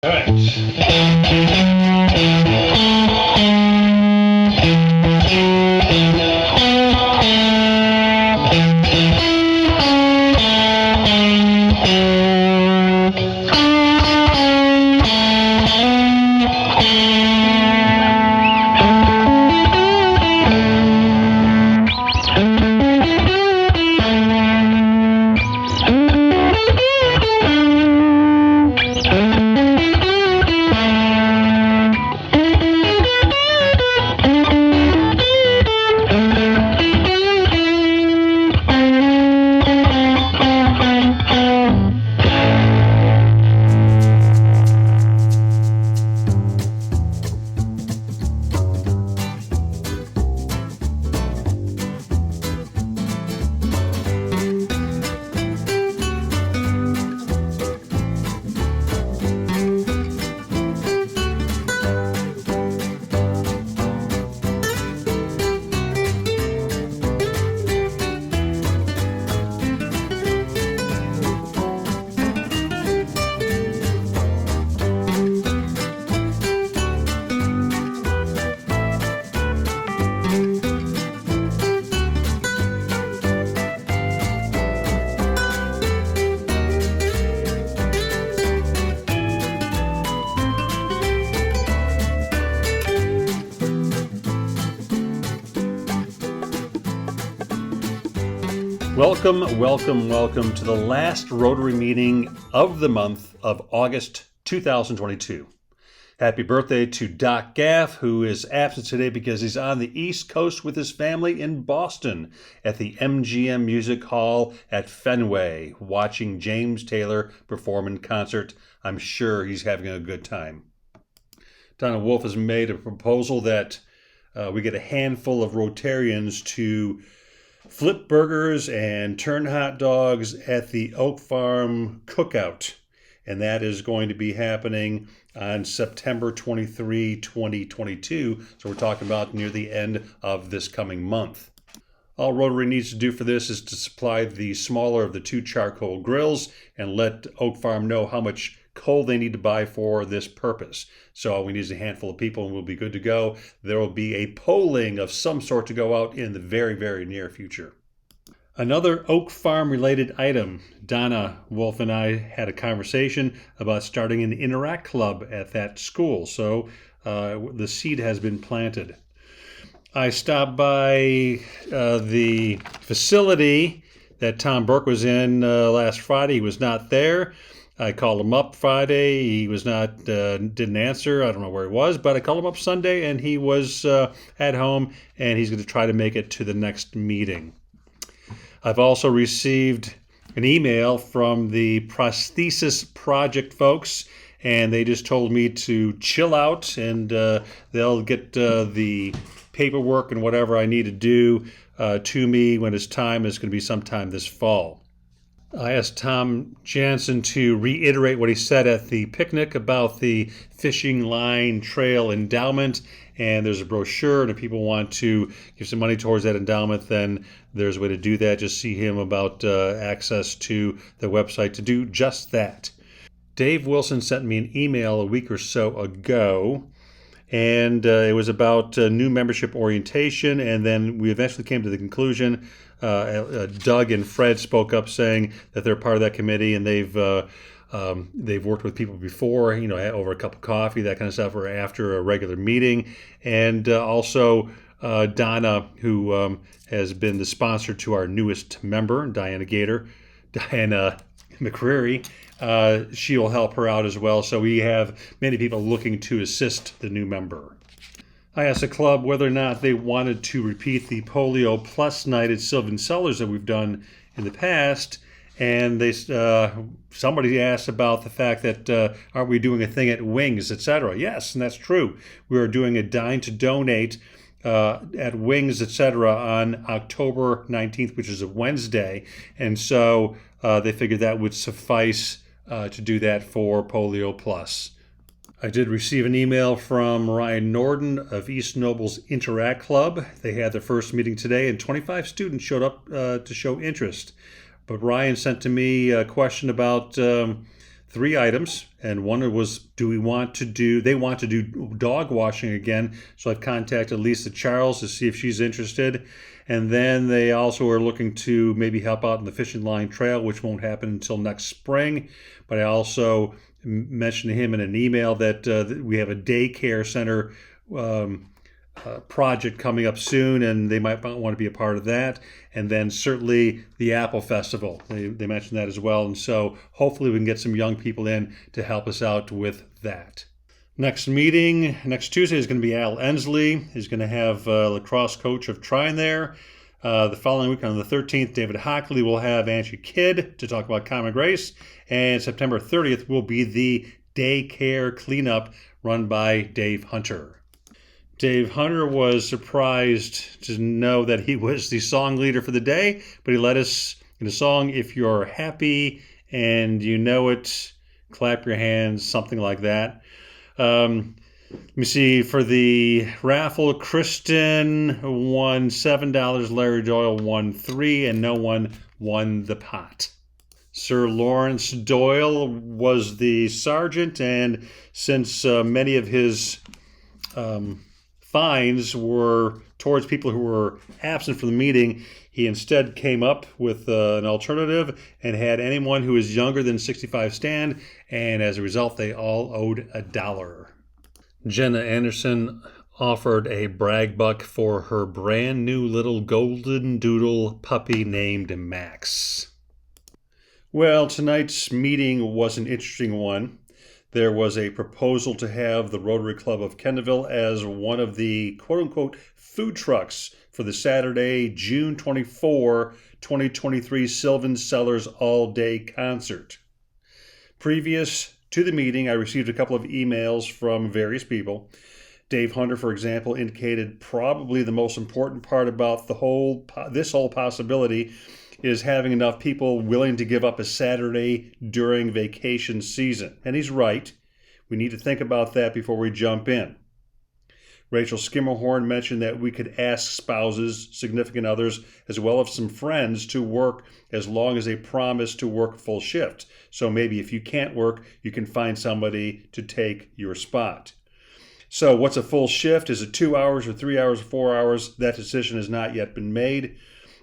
All right. Welcome to the last Rotary meeting of the month of August 2022. Happy birthday to Doc Gaff, who is absent today because he's on the East Coast with his family in Boston at the MGM Music Hall at Fenway, watching James Taylor perform in concert. I'm sure he's having a good time. Donna Wolf has made a proposal that we get a handful of Rotarians to flip burgers and turn hot dogs at the Oak Farm Cookout. And that is going to be happening on September 23, 2022. So we're talking about near the end of this coming month. All Rotary needs to do for this is to supply the smaller of the two charcoal grills and let Oak Farm know how much coal they need to buy for this purpose. So all we need is a handful of people and we'll be good to go. There will be a polling of some sort to go out in the very, very near future. Another Oak Farm related item. Donna Wolf and I had a conversation about starting an Interact club at that school. So the seed has been planted. I stopped by the facility that Tom Burke was in last Friday. He was not there. I called him up Friday. He was not, didn't answer. I don't know where he was, but I called him up Sunday and he was at home and he's going to try to make it to the next meeting. I've also received an email from the Prosthetics Project folks, and they just told me to chill out and they'll get the paperwork and whatever I need to do to me when it's time. It's going to be sometime this fall. I asked Tom Jansen to reiterate what he said at the picnic about the fishing line trail endowment, and there's a brochure, and if people want to give some money towards that endowment, then there's a way to do that. Just see him about access to the website to do just that. Dave Wilson sent me an email a week or so ago, and it was about new membership orientation, and then we eventually came to the conclusion. Doug and Fred spoke up saying that they're part of that committee and they've worked with people before, over a cup of coffee, that kind of stuff, or after a regular meeting. And also Donna, who has been the sponsor to our newest member, Diana McCreary, she'll help her out as well. So we have many people looking to assist the new member. I asked the club whether or not they wanted to repeat the Polio Plus night at Sylvan Cellars that we've done in the past, and somebody asked about the fact that aren't we doing a thing at Wings, etc. Yes, and that's true. We are doing a dine to donate at Wings, etc. on October 19th, which is a Wednesday, and so they figured that would suffice to do that for Polio Plus. I did receive an email from Ryan Norden of East Noble's Interact Club. They had their first meeting today, and 25 students showed up to show interest. But Ryan sent to me a question about three items, and one was, they want to do dog washing again. So I've contacted Lisa Charles to see if she's interested. And then they also are looking to maybe help out in the fishing line trail, which won't happen until next spring. But I also mentioned to him in an email that we have a daycare center project coming up soon, and they might want to be a part of that. And then certainly the Apple Festival, they mentioned that as well. And so hopefully we can get some young people in to help us out with that. Next meeting, next Tuesday, is going to be Al Ensley. He's going to have lacrosse coach of Trine there. The following week on the 13th, David Hockley will have Angie Kidd to talk about Common Grace. And September 30th will be the daycare cleanup run by Dave Hunter. Dave Hunter was surprised to know that he was the song leader for the day, but he led us in a song, If You're Happy and You Know It, Clap Your Hands, something like that. Let me see, for the raffle, Kristen won $7, Larry Doyle won $3, and no one won the pot. Sir Lawrence Doyle was the sergeant, and since many of his fines were towards people who were absent from the meeting, he instead came up with an alternative and had anyone who is younger than 65 stand, and as a result, they all owed $1. Jenna Anderson offered a brag buck for her brand new little golden doodle puppy named Max. Well, tonight's meeting was an interesting one. There was a proposal to have the Rotary Club of Kendallville as one of the quote-unquote food trucks for the Saturday, June 24, 2023 Sylvan Cellars all-day concert. Previous to the meeting, I received a couple of emails from various people. Dave Hunter, for example, indicated probably the most important part about this whole possibility is having enough people willing to give up a Saturday during vacation season. And he's right. We need to think about that before we jump in. Rachel Skimmerhorn mentioned that we could ask spouses, significant others, as well as some friends to work as long as they promise to work a full shift. So maybe if you can't work, you can find somebody to take your spot. So what's a full shift? Is it 2 hours or 3 hours or 4 hours? That decision has not yet been made.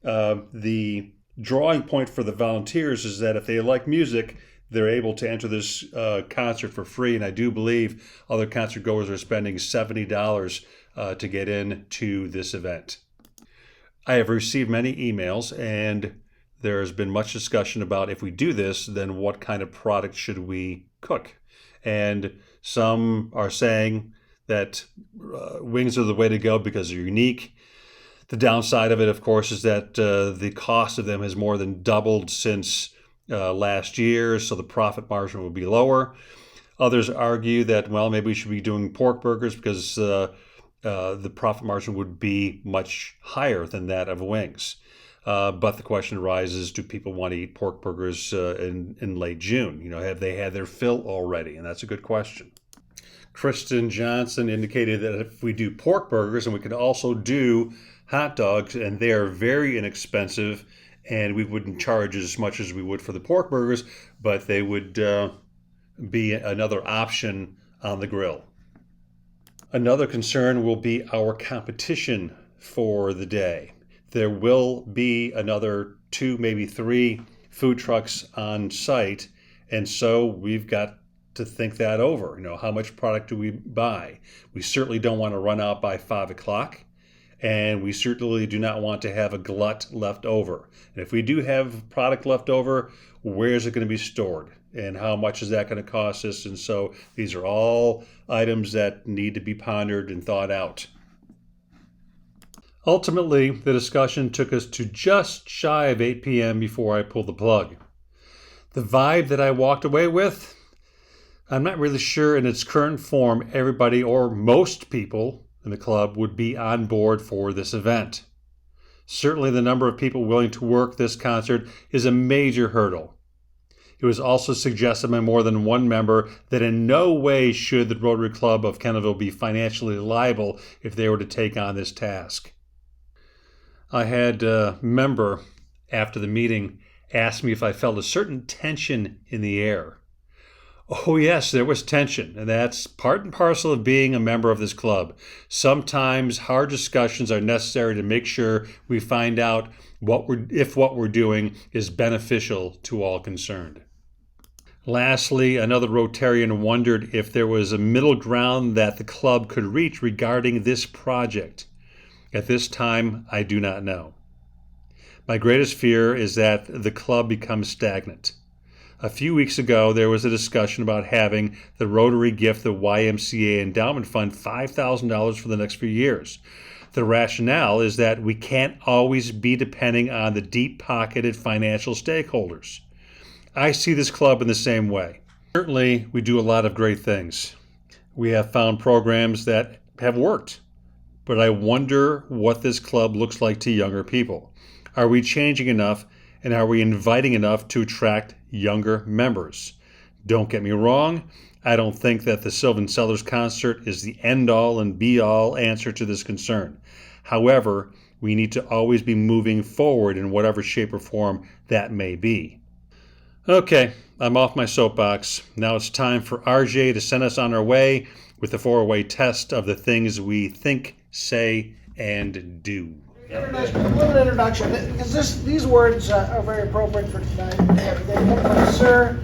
The drawing point for the volunteers is that if they like music, they're able to enter this concert for free. And I do believe other concert goers are spending $70 to get into this event. I have received many emails, and there has been much discussion about if we do this, then what kind of product should we cook? And some are saying that wings are the way to go because they're unique. The downside of it, of course, is that the cost of them has more than doubled since last year, so the profit margin will be lower. Others argue that, well, maybe we should be doing pork burgers because the profit margin would be much higher than that of wings. But the question arises, do people want to eat pork burgers in late June? Have they had their fill already? And that's a good question. Kristen Johnson indicated that if we do pork burgers, and we could also do hot dogs, and they are very inexpensive, and we wouldn't charge as much as we would for the pork burgers, but they would be another option on the grill. Another concern will be our competition for the day. There will be another 2, maybe 3 food trucks on site, and so we've got to think that over. How much product do we buy? We certainly don't want to run out by 5 o'clock. And we certainly do not want to have a glut left over. And if we do have product left over, where is it going to be stored? And how much is that going to cost us? And so these are all items that need to be pondered and thought out. Ultimately, the discussion took us to just shy of 8 p.m. before I pulled the plug. The vibe that I walked away with, I'm not really sure in its current form everybody or most people in the club would be on board for this event. Certainly the number of people willing to work this concert is a major hurdle. It was also suggested by more than one member that in no way should the Rotary Club of Kendallville be financially liable if they were to take on this task. I had a member after the meeting ask me if I felt a certain tension in the air. Oh, yes, there was tension, and that's part and parcel of being a member of this club. Sometimes hard discussions are necessary to make sure we find out if what we're doing is beneficial to all concerned. Lastly, another Rotarian wondered if there was a middle ground that the club could reach regarding this project. At this time, I do not know. My greatest fear is that the club becomes stagnant. A few weeks ago, there was a discussion about having the Rotary gift the YMCA Endowment Fund $5,000 for the next few years. The rationale is that we can't always be depending on the deep-pocketed financial stakeholders. I see this club in the same way. Certainly, we do a lot of great things. We have found programs that have worked, but I wonder what this club looks like to younger people. Are we changing enough, and are we inviting enough to attract younger members? Don't get me wrong, I don't think that the Sylvan Cellars concert is the end-all and be-all answer to this concern. However, we need to always be moving forward in whatever shape or form that may be. Okay, I'm off my soapbox. Now it's time for RJ to send us on our way with the 4-way test of the things we think, say, and do. A little introduction, because these words are very appropriate for tonight. They come from Sir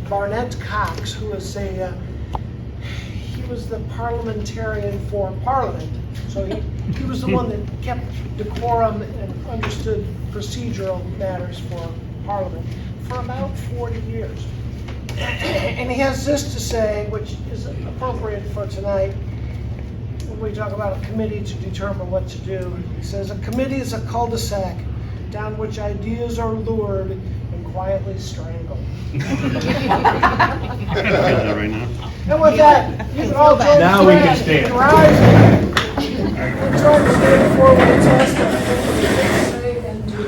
Barnett Cox, who is he was the parliamentarian for Parliament. So he was the one that kept decorum and understood procedural matters for Parliament for about 40 years. And he has this to say, which is appropriate for tonight, when we talk about a committee to determine what to do. He says, a committee is a cul-de-sac down which ideas are lured and quietly strangled. I can do that right now. And with that, you can all join Now the we flag can stand. and rise. We're trying to stand before we test and say and do.